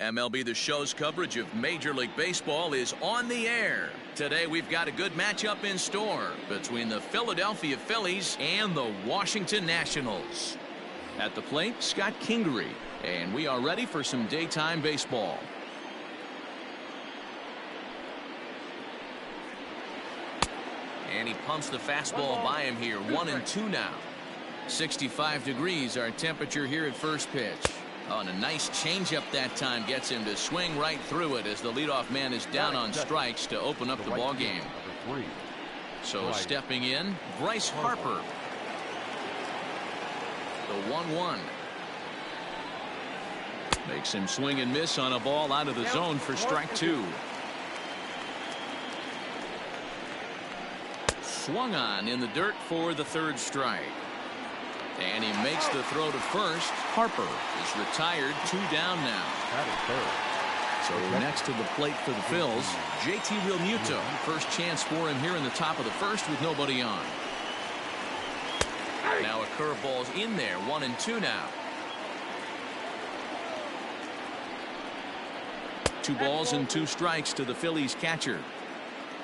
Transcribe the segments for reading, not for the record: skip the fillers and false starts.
MLB The Show's coverage of Major League Baseball is on the air. Today we've got a good matchup in store between the Philadelphia Phillies and the Washington Nationals. At the plate, Scott Kingery, and we are ready for some daytime baseball. And he pumps the fastball by him here. 1-2 now. 65 degrees our temperature here at first pitch. Oh, and a nice changeup that time gets him to swing right through it as the leadoff man is down on strikes to open up the ball game. So stepping in, Bryce Harper. The 1-1. Makes him swing and miss on a ball out of the zone for strike two. Swung on in the dirt for the third strike. And he makes the throw to first. Harper is retired, 2 down now. So next to the plate for the Phils, JT Realmuto. First chance for him here in the top of the first with nobody on. Now a curveball's in there. 1-2 now. 2 balls and 2 strikes to the Phillies catcher.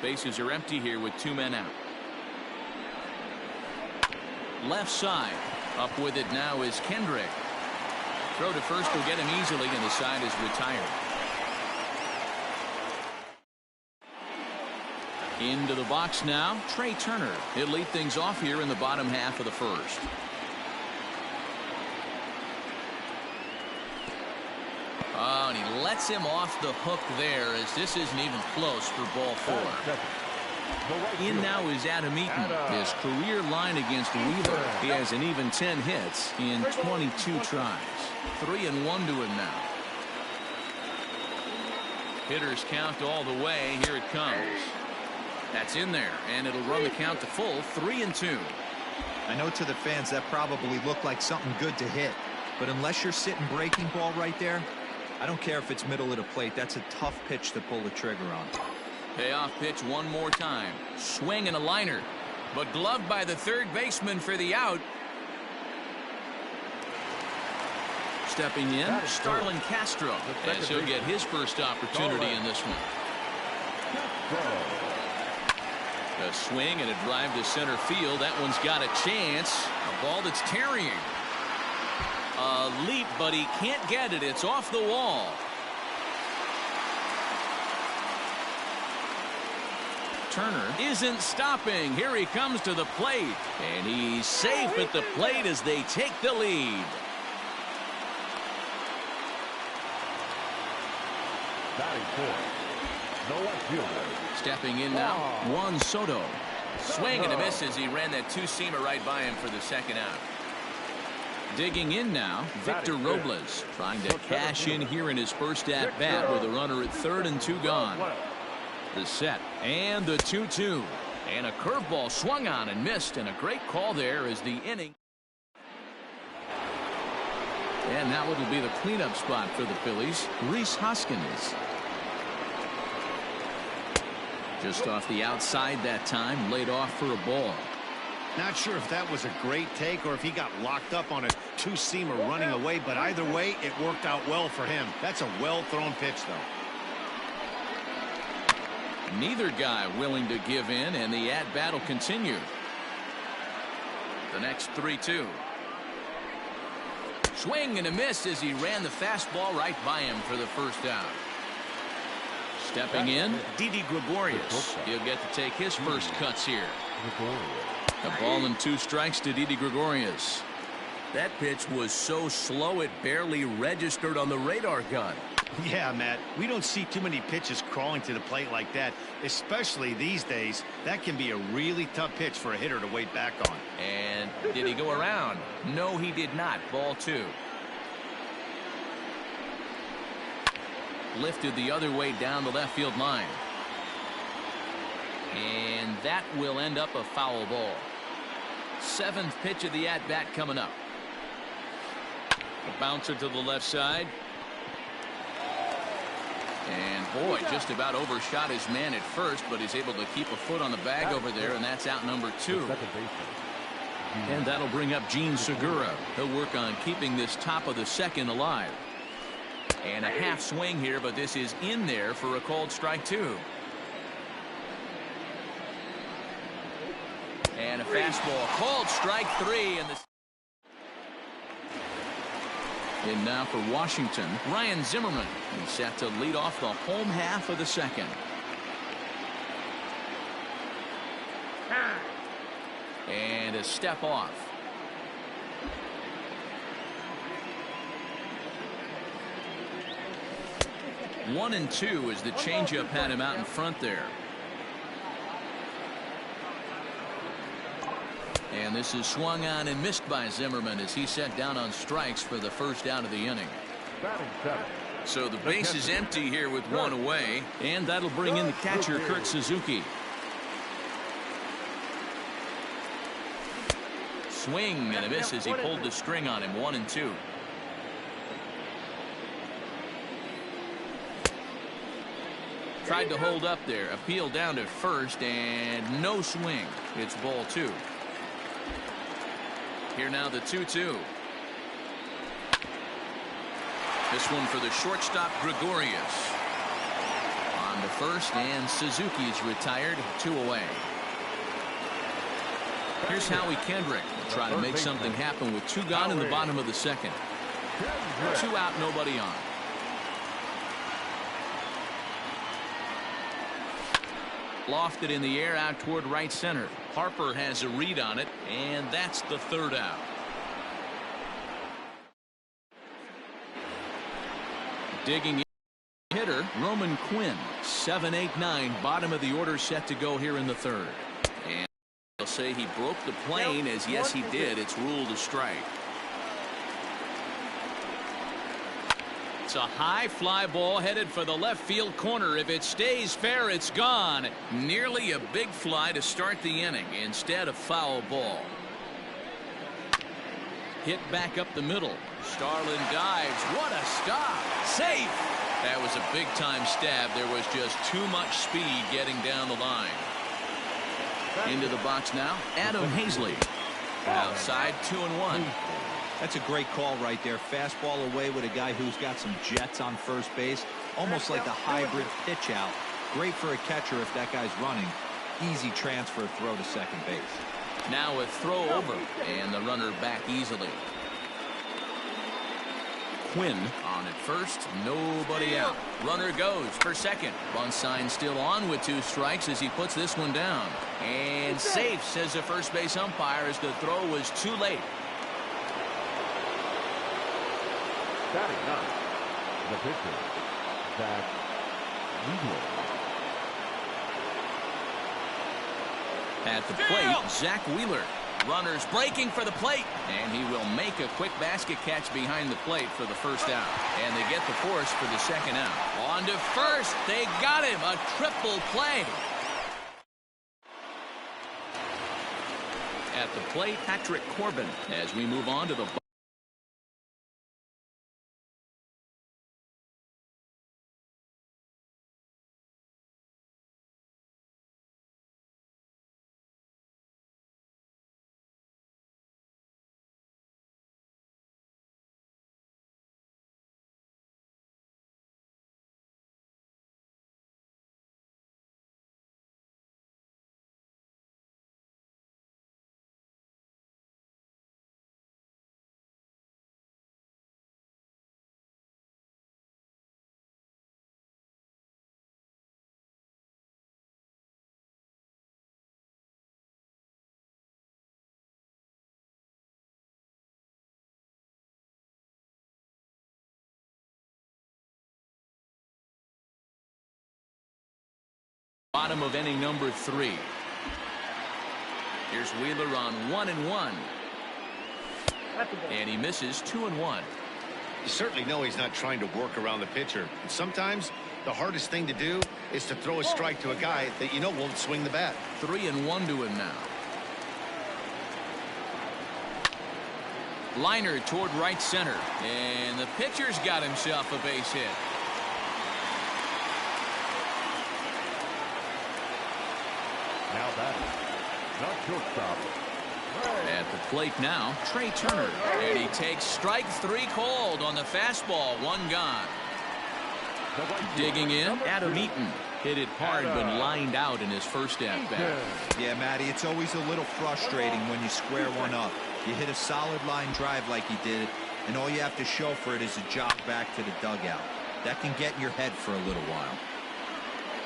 Bases are empty here with 2 men out. Left side. Up with it now is Kendrick. Throw to first will get him easily, and the side is retired. Into the box now, Trey Turner. He'll lead things off here in the bottom half of the first. Oh, and he lets him off the hook there as this isn't even close for ball 4. In now is Adam Eaton. His career line against Wheeler. He has an even 10 hits in 22 tries. 3-1 to him now. Hitters count all the way. Here it comes. That's in there, and it'll run the count to full. 3-2. I know to the fans that probably looked like something good to hit, but unless you're sitting breaking ball right there, I don't care if it's middle of the plate. That's a tough pitch to pull the trigger on. Payoff pitch one more time. Swing and a liner. But gloved by the third baseman for the out. Stepping in, Starlin Castro. As he'll get his first opportunity in this one. A swing and a drive to center field. That one's got a chance. A ball that's tarrying. A leap, but he can't get it. It's off the wall. Turner isn't stopping. Here he comes to the plate, and he's safe at the plate as they take the lead. Stepping in now, Juan Soto. Swing and a miss as he ran that 2-seamer right by him for the second out. Digging in now, Victor Robles, trying to cash in here in his first at-bat with a runner at third and 2 gone. The set and the 2-2, and a curveball swung on and missed, and a great call there as the inning. And now it'll be the cleanup spot for the Phillies. Rhys Hoskins. Just off the outside that time, laid off for a ball. Not sure if that was a great take or if he got locked up on a 2-seamer running away, but either way, it worked out well for him. That's a well-thrown pitch, though. Neither guy willing to give in, and the at-bat will continue. The next 3-2. Swing and a miss as he ran the fastball right by him for the first out. Stepping in, Didi Gregorius. He'll get to take his first cuts here. A ball and 2 strikes to Didi Gregorius. That pitch was so slow it barely registered on the radar gun. Yeah, Matt, we don't see too many pitches crawling to the plate like that, especially these days. That can be a really tough pitch for a hitter to wait back on. And did he go around? No, he did not. Ball 2. Lifted the other way down the left field line. And that will end up a foul ball. 7th pitch of the at-bat coming up. A bouncer to the left side. And boy, just about overshot his man at first, but he's able to keep a foot on the bag over there, and that's out number 2. And that'll bring up Gene Segura. He'll work on keeping this top of the second alive. And a half swing here, but this is in there for a called strike 2. And a fastball, called strike 3. And now for Washington, Ryan Zimmerman. He's set to lead off the home half of the second. And a step off. 1-2 as the changeup had him out in front there. And this is swung on and missed by Zimmerman as he set down on strikes for the first out of the inning. So the base is empty here with one away, and that'll bring in the catcher, Kurt Suzuki. Swing and a miss as he pulled the string on him. 1-2. Tried to hold up there. Appeal down to first, and no swing. It's ball 2. Here now the 2-2. This one for the shortstop, Gregorius. On to first, and Suzuki's retired. 2 away. Here's Howie Kendrick. Try to make something happen with 2 gone in the bottom of the second. 2 out, nobody on. Lofted in the air out toward right center. Harper has a read on it, and that's the 3rd out. Digging in hitter, Roman Quinn. 7-8-9, bottom of the order set to go here in the 3rd. And they'll say he broke the plane, as yes he did. It's ruled a strike. It's a high fly ball headed for the left field corner. If it stays fair, it's gone. Nearly a big fly to start the inning. Instead, a foul ball. Hit back up the middle. Starlin dives. What a stop. Safe. That was a big time stab. There was just too much speed getting down the line. Into the box now, Adam Hazley. Outside, 2-1. That's a great call right there. Fastball away with a guy who's got some jets on first base. Almost like a hybrid pitch out. Great for a catcher if that guy's running. Easy transfer throw to second base. Now a throw over, and the runner back easily. Quinn on at first, nobody out. Runner goes for second. Bunt sign still on with 2 strikes as he puts this one down. And safe, says the first base umpire, as the throw was too late. Batting up, the pitcher, Zach Wheeler. At the plate, Zach Wheeler. Runners breaking for the plate, and he will make a quick basket catch behind the plate for the first out. And they get the force for the second out. On to first. They got him. A triple play. At the plate, Patrick Corbin, as we move on to the bottom of inning number 3. Here's Wheeler on 1-1. And he misses 2-1. You certainly know he's not trying to work around the pitcher. And sometimes the hardest thing to do is to throw a strike to a guy that you know won't swing the bat. 3-1 to him now. Liner toward right center. And the pitcher's got himself a base hit. Now batting, not shortstop. At the plate now, Trey Turner. And he takes strike 3 called on the fastball. 1 gone. Digging in, Adam Eaton. Hit it hard but lined out in his first at-bat. Yeah, Matty, it's always a little frustrating when you square one up. You hit a solid line drive like he did, and all you have to show for it is a jog back to the dugout. That can get in your head for a little while.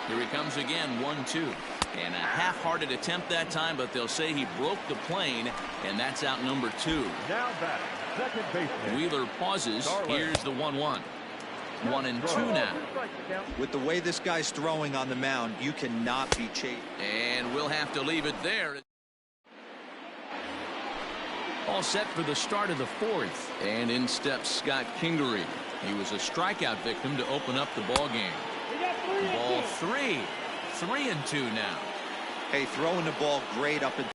Here he comes again, 1-2. And a half-hearted attempt that time, but they'll say he broke the plane, and that's out number 2. Now batting, second baseman. Wheeler pauses. Here's the 1-1. 1-2 now. With the way this guy's throwing on the mound, you cannot be chased. And we'll have to leave it there. All set for the start of the 4th. And in steps Scott Kingery. He was a strikeout victim to open up the ball game. Ball 3. 3-2 now. Hey, throwing the ball great up and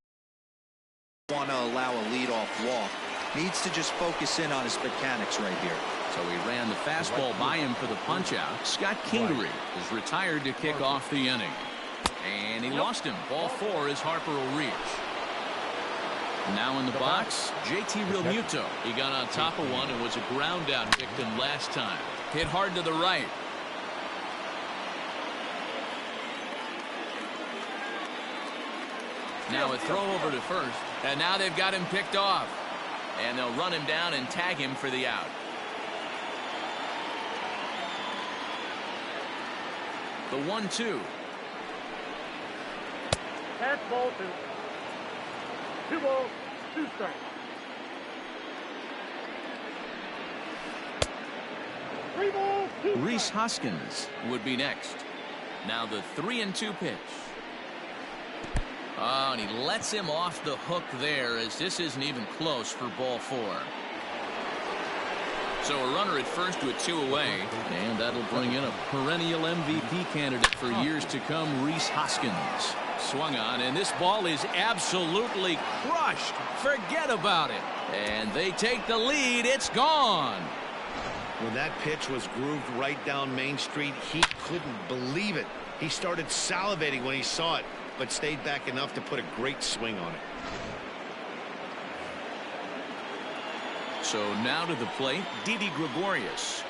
want to allow a leadoff walk. Needs to just focus in on his mechanics right here. So he ran the fastball by him for the punch-out. Scott Kingery is retired to kick off the inning. And he lost him. Ball 4 as Harper will reach. Now in the box, JT Realmuto. He got on top of one and was a ground out victim last time. Hit hard to the right. Now a throw over to first. And now they've got him picked off. And they'll run him down and tag him for the out. The 1-2. Pass ball 2. 2 balls, 2 strikes. Three balls, 2 strikes. Rhys Hoskins would be next. Now the 3-2 pitch. Oh, and he lets him off the hook there, as this isn't even close for ball 4. So a runner at first with 2 away, and that'll bring in a perennial MVP candidate for years to come, Rhys Hoskins. Swung on, and this ball is absolutely crushed. Forget about it. And they take the lead. It's gone. When that pitch was grooved right down Main Street, he couldn't believe it. He started salivating when he saw it, but stayed back enough to put a great swing on it. So now to the plate, Didi Gregorius.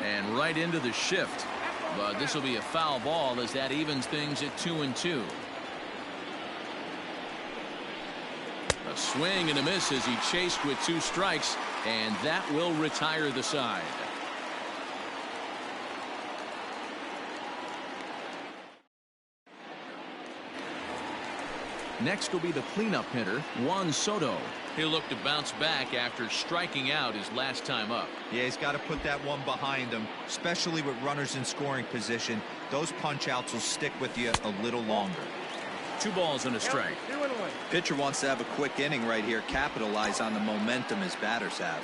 And right into the shift. But this will be a foul ball as that evens things at 2-2. A swing and a miss as he chased with 2 strikes, and that will retire the side. Next will be the cleanup hitter, Juan Soto. He'll look to bounce back after striking out his last time up. Yeah, he's got to put that one behind him, especially with runners in scoring position. Those punch outs will stick with you a little longer. 2 balls and a strike. Pitcher wants to have a quick inning right here, capitalize on the momentum his batters have.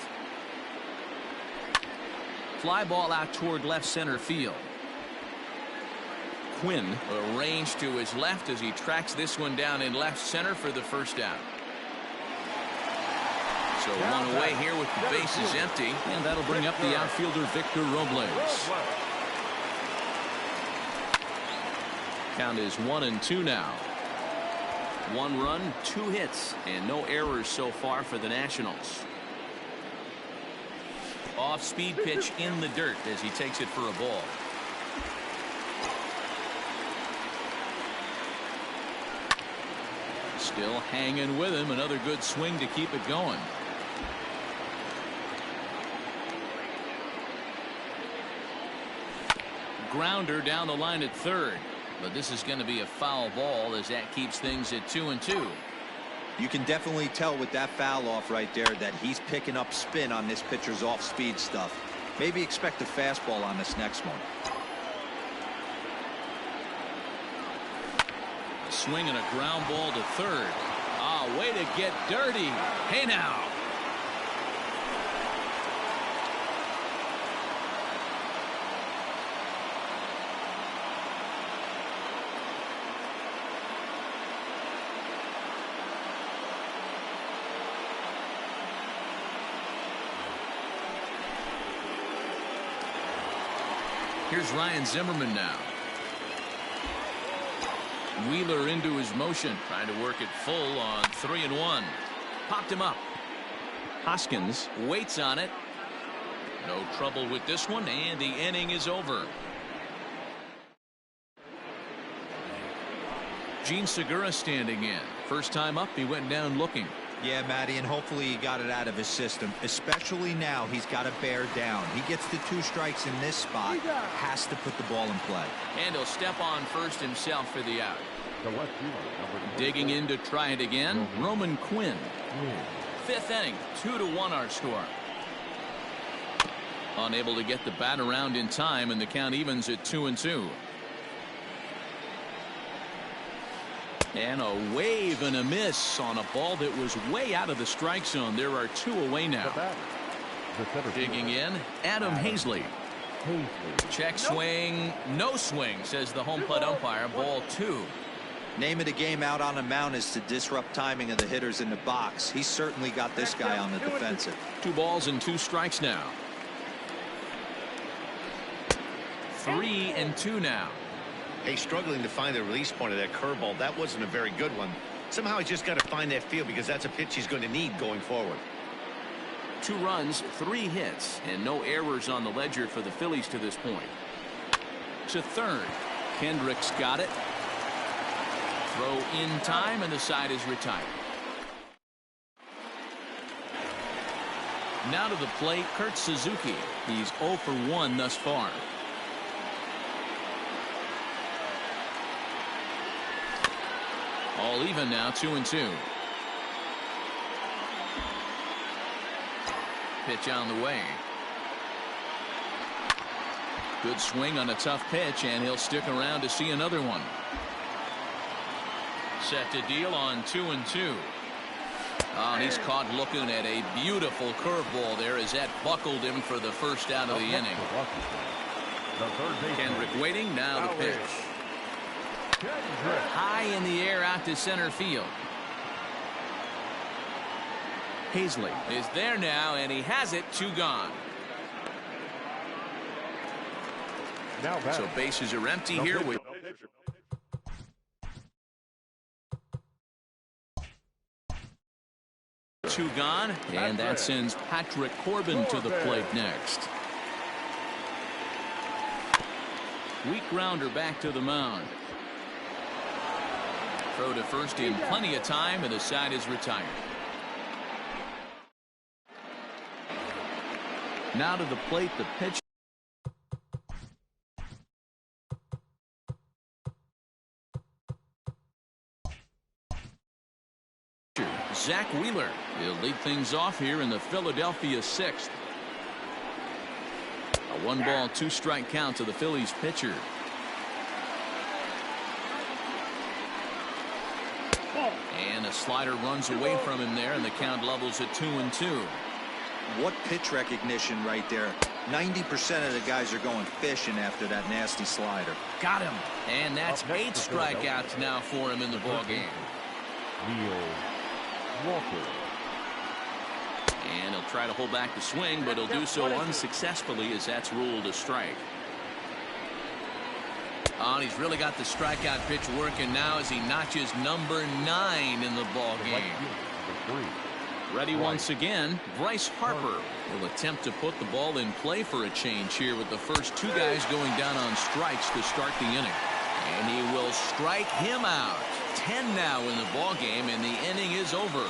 Fly ball out toward left center field. Quinn arranged to his left as he tracks this one down in left center for the first out. So one away here with the bases empty, and that'll bring up the outfielder Victor Robles. Count is 1-2 now. 1 run, 2 hits, and no errors so far for the Nationals. Off-speed pitch in the dirt as he takes it for a ball. Still hanging with him. Another good swing to keep it going. Grounder down the line at third. But this is going to be a foul ball as that keeps things at 2-2. You can definitely tell with that foul off right there that he's picking up spin on this pitcher's off-speed stuff. Maybe expect a fastball on this next one. A swing and a ground ball to third. Ah, way to get dirty. Hey now. Here's Ryan Zimmerman now. Wheeler into his motion, trying to work it full on 3-1. Popped him up. Hoskins waits on it. No trouble with this one, and the inning is over. Gene Segura standing in. First time up, he went down looking. Yeah, Matty, and hopefully he got it out of his system, especially now he's got to bear down. He gets the 2 strikes in this spot, has to put the ball in play. And he'll step on first himself for the out. The left fielder, number Digging in to try it again, Roman Quinn. 5th inning, 2-1 our score. Unable to get the bat around in time, and the count evens at 2-2. And a wave and a miss on a ball that was way out of the strike zone. There are 2 away now. Digging in, Adam Hazley. Check swing, no swing, says the home plate umpire. Ball 2. Name of the game out on the mound is to disrupt timing of the hitters in the box. He's certainly got this guy on the defensive. 2 balls and 2 strikes now. 3-2 now. Hey, struggling to find the release point of that curveball. That wasn't a very good one. Somehow he's just got to find that feel, because that's a pitch he's going to need going forward. 2 runs, 3 hits, and no errors on the ledger for the Phillies to this point. To third. Kendrick's got it. Throw in time, and the side is retired. Now to the plate, Kurt Suzuki. He's 0 for 1 thus far. All even now, 2-2. Pitch on the way. Good swing on a tough pitch, and he'll stick around to see another one. Set to deal on 2-2. Oh, and he's caught looking at a beautiful curveball there as that buckled him for the first out of the inning. Kendrick waiting, now the pitch. High in the air out to center field. Hazley is there now, and he has it. 2 gone. So bases are empty here with 2 gone, and that sends Patrick Corbin to the plate next. Weak grounder back to the mound. Throw to first in plenty of time, and the side is retired. Now to the plate, the pitch. Zach Wheeler will lead things off here in the Philadelphia 6th. A 1-ball, 2-strike count to the Phillies pitcher. And a slider runs away from him there, and the count levels at 2-2. What pitch recognition right there. 90% of the guys are going fishing after that nasty slider. Got him. And that's 8 strikeouts now for him in the ballgame. And he'll try to hold back the swing, but he'll do so unsuccessfully as that's ruled a strike. Oh, and he's really got the strikeout pitch working now as he notches number 9 in the ball game. Ready once again, Bryce Harper will attempt to put the ball in play for a change here with the first 2 guys going down on strikes to start the inning. And he will strike him out. 10 now in the ball game, and the inning is over.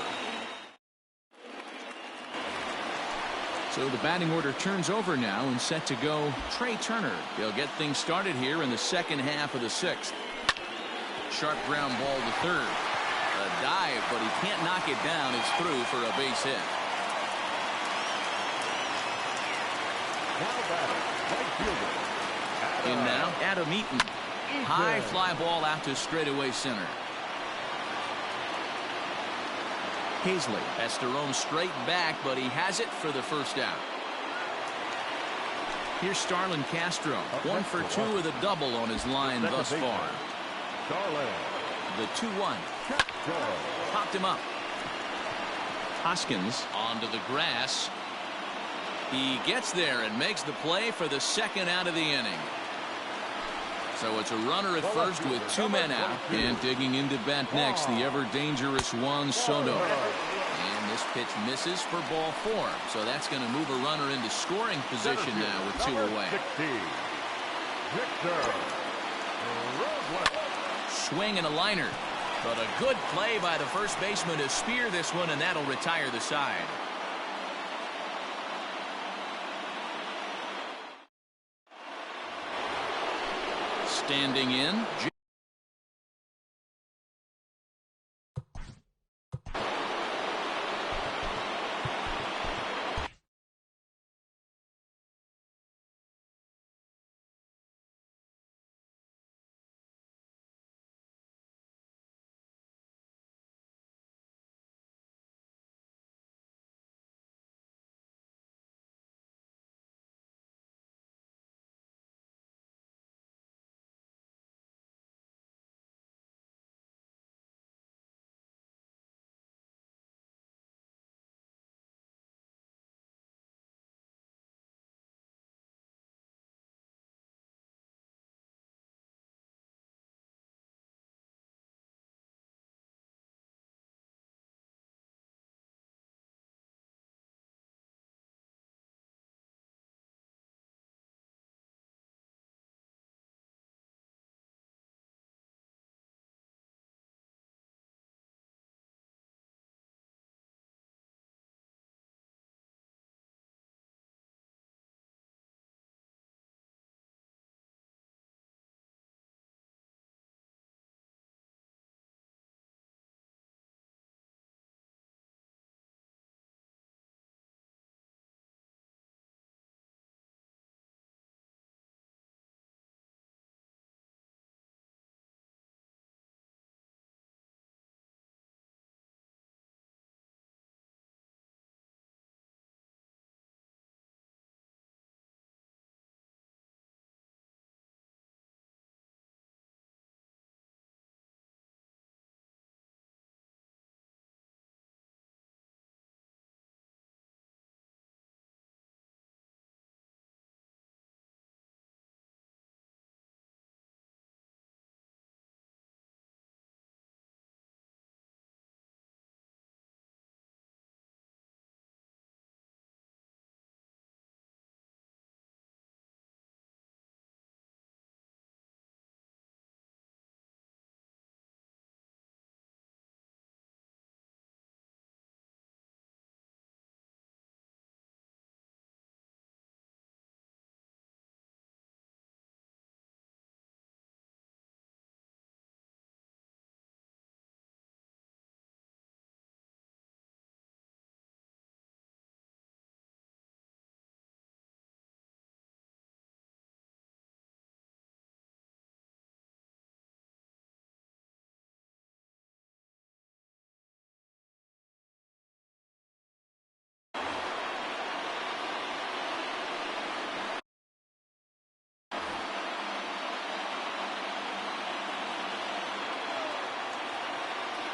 So the batting order turns over now, and set to go Trey Turner. He'll get things started here in the second half of the 6th. Sharp ground ball to third. A dive, but he can't knock it down. It's through for a base hit. In now, Adam Eaton. High fly ball out to straightaway center. Hazley has to roam straight back, but he has it for the first out. Here's Starlin Castro. 1 for 2 with a double on his line thus far. The 2-1. Popped him up. Hoskins onto the grass. He gets there and makes the play for the second out of the inning. So it's a runner at first with 2 men out. And digging into bat next, the ever dangerous Juan Soto. And this Pitch misses for ball 4. So that's going to move a runner into scoring position now with 2 away. 60. Victor Robles. Swing and a liner. But a good play by the first baseman to spear this one, and that'll retire the side. Standing in.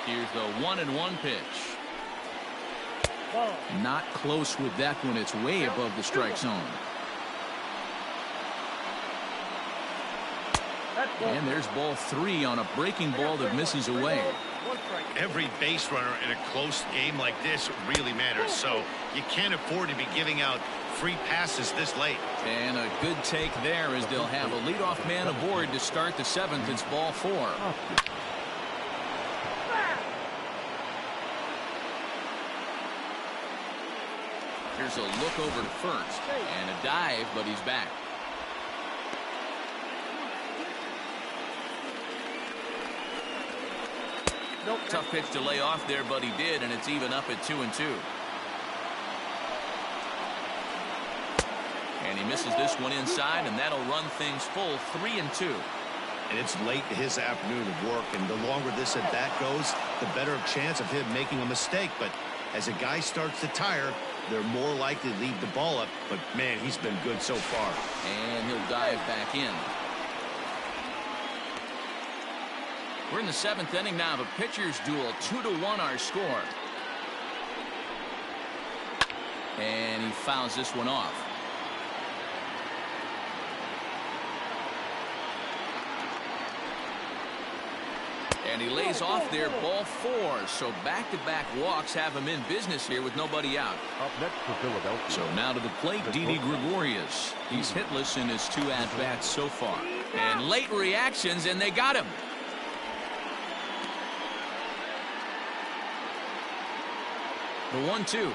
Here's the 1-1 pitch. Not close with that one. It's way above the strike zone. And there's ball 3 on a breaking ball that misses away. Every base runner in a close game like this really matters, so you can't afford to be giving out free passes this late. And a good take there as they'll have a leadoff man aboard to start the 7th. It's ball 4. Here's a look over to first and a dive, but he's back. Tough pitch to lay off there, but he did, and it's even up at 2-2. And he misses this one inside, and that'll run things full 3-2. And it's late in his afternoon of work, and the longer this at bat goes, the better chance of him making a mistake. But as a guy starts to tire, they're more likely to leave the ball up. But man, he's been good so far. And he'll dive back in. We're in the 7th inning now of a pitcher's duel. 2-1 our score. And he fouls this one off. And he lays off there, ball 4. So back-to-back walks have him in business here with nobody out. Up next for Philadelphia. So now to the plate, Didi Gregorius. He's hitless in his 2 at-bats so far. And late reactions, and they got him. The 1-2.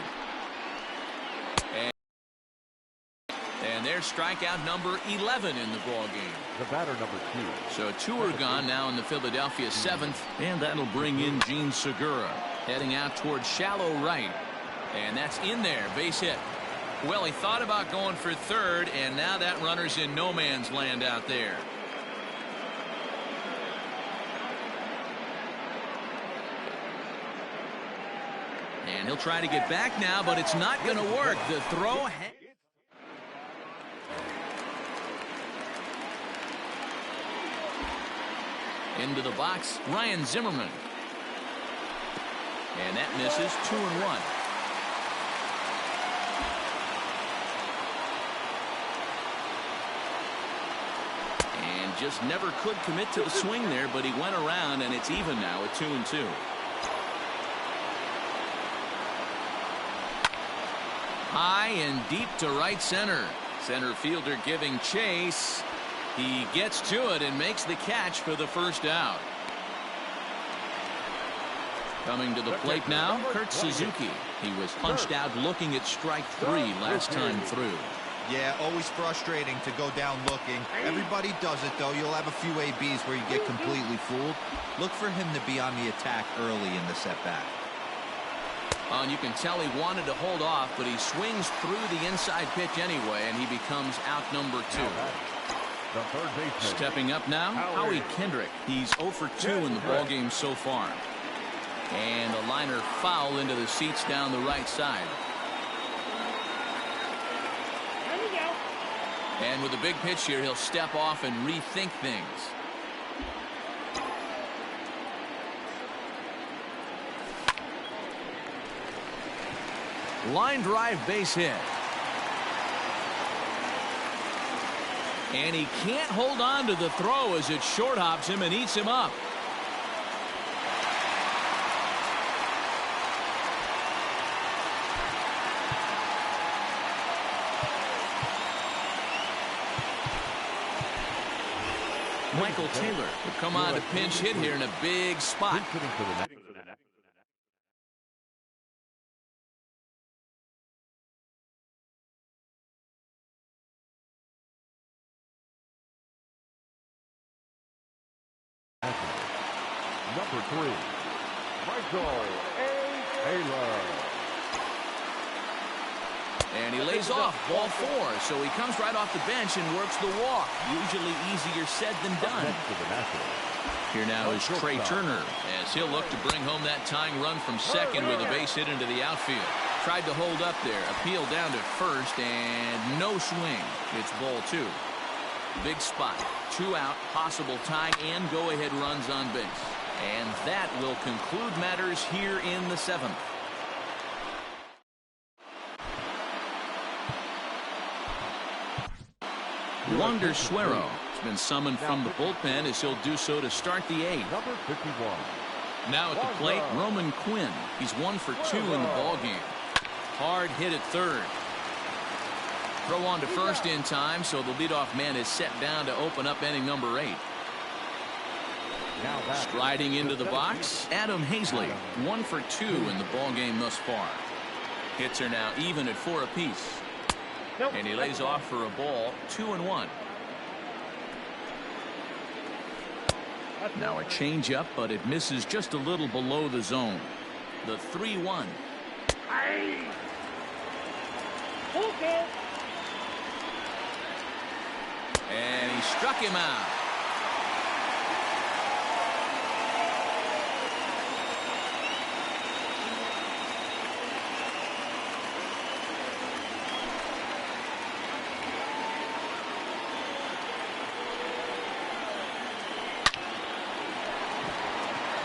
And there's strikeout number 11 in the ball game. The batter number 2. So 2 are gone now in the Philadelphia 7th, and that'll bring in Gene Segura, heading out towards shallow right. And that's in there, base hit. Well, he thought about going for third, and now that runner's in no man's land out there. And he'll try to get back now, but it's not going to work. The throw. Into the box, Ryan Zimmerman. And that misses. 2-1. And just never could commit to the swing there, but he went around, and it's even now at 2-2. High and deep to right center. Center fielder giving chase. He gets to it and makes the catch for the first out. Coming to the plate now, Kurt Suzuki. He was punched out looking at strike 3 last time through. Yeah, always frustrating to go down looking. Everybody does it, though. You'll have a few ABs where you get completely fooled. Look for him to be on the attack early in the setback. And you can tell he wanted to hold off, but he swings through the inside pitch anyway, and he becomes out number 2. The third baseman. Stepping up now, Howie Kendrick. He's 0 for 2 in the ballgame so far. And a liner foul into the seats down the right side. And with a big pitch here, he'll step off and rethink things. Line drive base hit. And he can't hold on to the throw as it short hops him and eats him up. Michael Taylor will come on to pinch hit here in a big spot. Number 3, Michael A. Taylor. And he lays off ball 4, so he comes right off the bench and works the walk. Usually easier said than done. Here now is Trey Turner as he'll look to bring home that tying run from second with a base hit into the outfield. Tried to hold up there, appealed down to first, and no swing. It's ball 2. Big spot, 2 out, possible tying and go-ahead runs on base. And that will conclude matters here in the 7th. Wander Suero has been summoned from the bullpen as he'll do so to start the 8th. Number 51. Now at the plate, Roman Quinn. He's 1 for 2 in the ballgame. Hard hit at third. Throw on to first in time, so the leadoff man is set down to open up inning number 8. Striding into the box, Adam Hazley. 1 for 2 in the ballgame thus far. Hits are now even at 4 apiece. And he lays off for a ball. 2-1. Now a changeup, but it misses just a little below the zone. The 3-1. And he struck him out.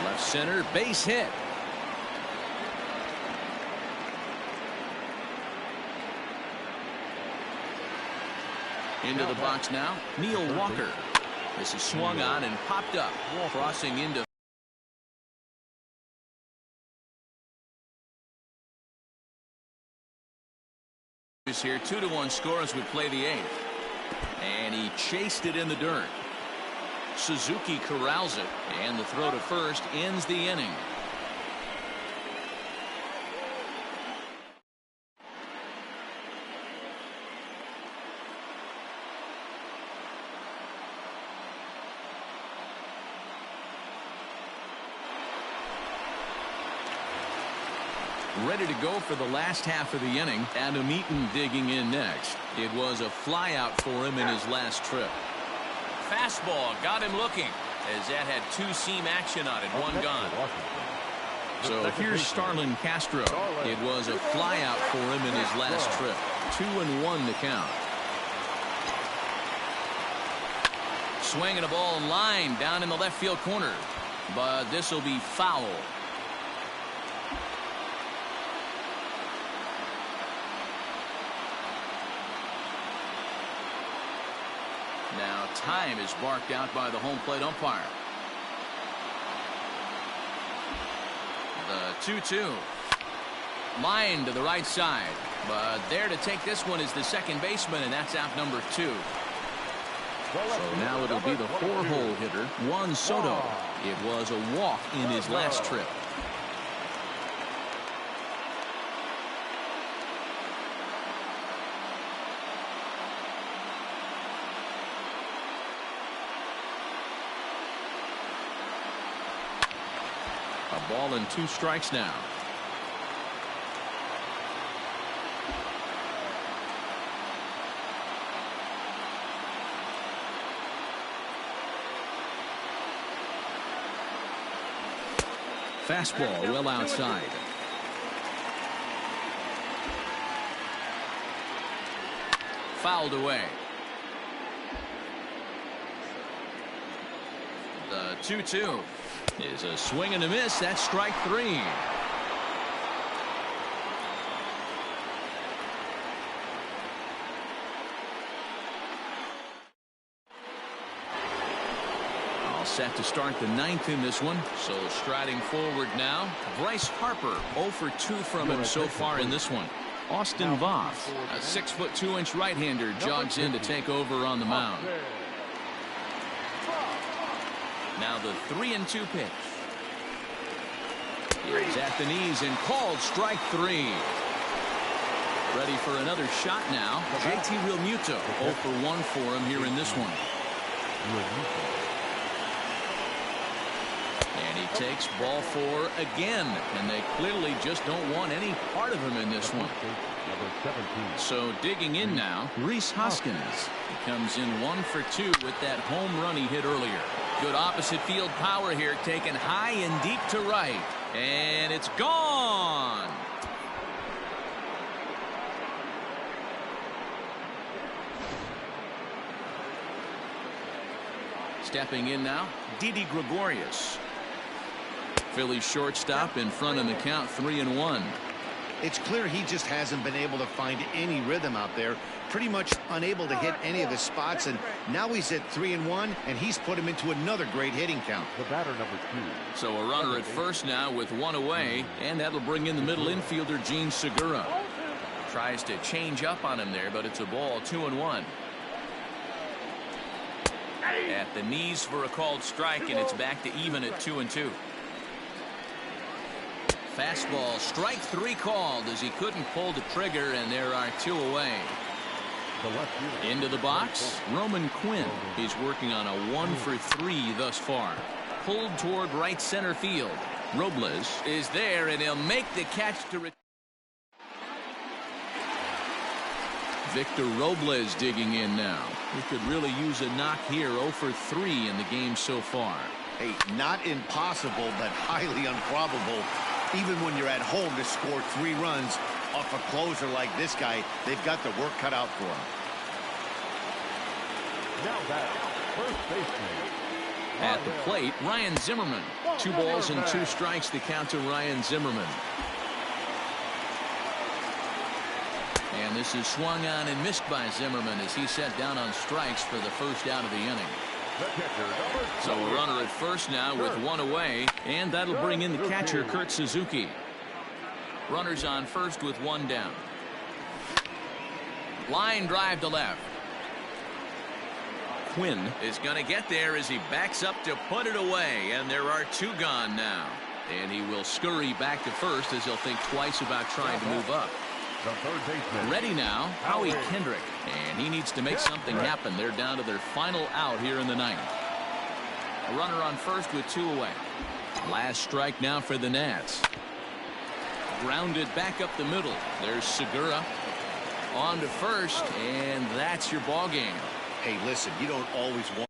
Left center, base hit. Into the box now, Neil Walker. This is swung on and popped up, crossing into Here 2-1 score as we play the 8th. And he chased it in the dirt. Suzuki corrals it, and the throw to first ends the inning. Ready to go for the last half of the inning. Adam Eaton digging in next. It was a flyout for him in his last trip. Fastball got him looking, as that had two-seam action on it, one gone. So here's Starlin Castro. It was a flyout for him in his last trip. 2-1 to count. Swinging a ball line down in the left field corner, but this will be foul. Now time is barked out by the home plate umpire. The 2-2. Line to the right side. But there to take this one is the second baseman, and that's out number 2. So now it'll be the 4-hole hitter, Juan Soto. It was a walk in his last trip. A ball and 2 strikes now. Fastball well outside. Fouled away. The 2-2 is a swing and a miss. That's strike 3. All set to start the 9th in this one. So striding forward now, Bryce Harper. 0 for 2 from him so far in this one. Austin Voth, a 6'2" right-hander, jogs in to take over on the mound. Now the 3-2 pitch. Is at the knees and called strike 3. Ready for another shot now. JT Realmuto. 0 for 1 for him here in this one. And he takes ball 4 again. And they clearly just don't want any part of him in this one. So digging in now, Rhys Hoskins. He comes in 1 for 2 with that home run he hit earlier. Good opposite field power here, taken high and deep to right. And it's gone. Stepping in now, Didi Gregorius. Phillies shortstop in front in the count, 3-1. It's clear he just hasn't been able to find any rhythm out there. Pretty much unable to hit any of his spots, and now he's at 3-1, and he's put him into another great hitting count. The batter number 2. So a runner at first now with 1 away, and that'll bring in the middle infielder Gene Segura. Tries to change up on him there, but it's a ball. 2-1. At the knees for a called strike, and it's back to even at 2-2. Fastball, strike 3 called as he couldn't pull the trigger, and there are 2 away. Into the box, Roman Quinn. He's working on a 1 for 3 thus far. Pulled toward right center field. Robles is there, and he'll make the catch to Victor Robles digging in now. He could really use a knock here. 0 for 3 in the game so far. Hey, not impossible, but highly improbable. Even when you're at home to score 3 runs off a closer like this guy, they've got the work cut out for him. Now that first baseman. At the plate, Ryan Zimmerman. 2 balls and 2 strikes to count to Ryan Zimmerman. And this is swung on and missed by Zimmerman as he set down on strikes for the first out of the inning. So a runner at first now with 1 away, and that'll bring in the catcher, Kurt Suzuki. Runners on first with 1 down. Line drive to left. Quinn is going to get there as he backs up to put it away, and there are 2 gone now. And he will scurry back to first as he'll think twice about trying to move up. The third baseman. Ready now, Howie Kendrick. And he needs to make something happen. They're down to their final out here in the 9th. A runner on first with 2 away. Last strike now for the Nats. Grounded back up the middle. There's Segura. On to first, and that's your ball game. Hey, listen, you don't always want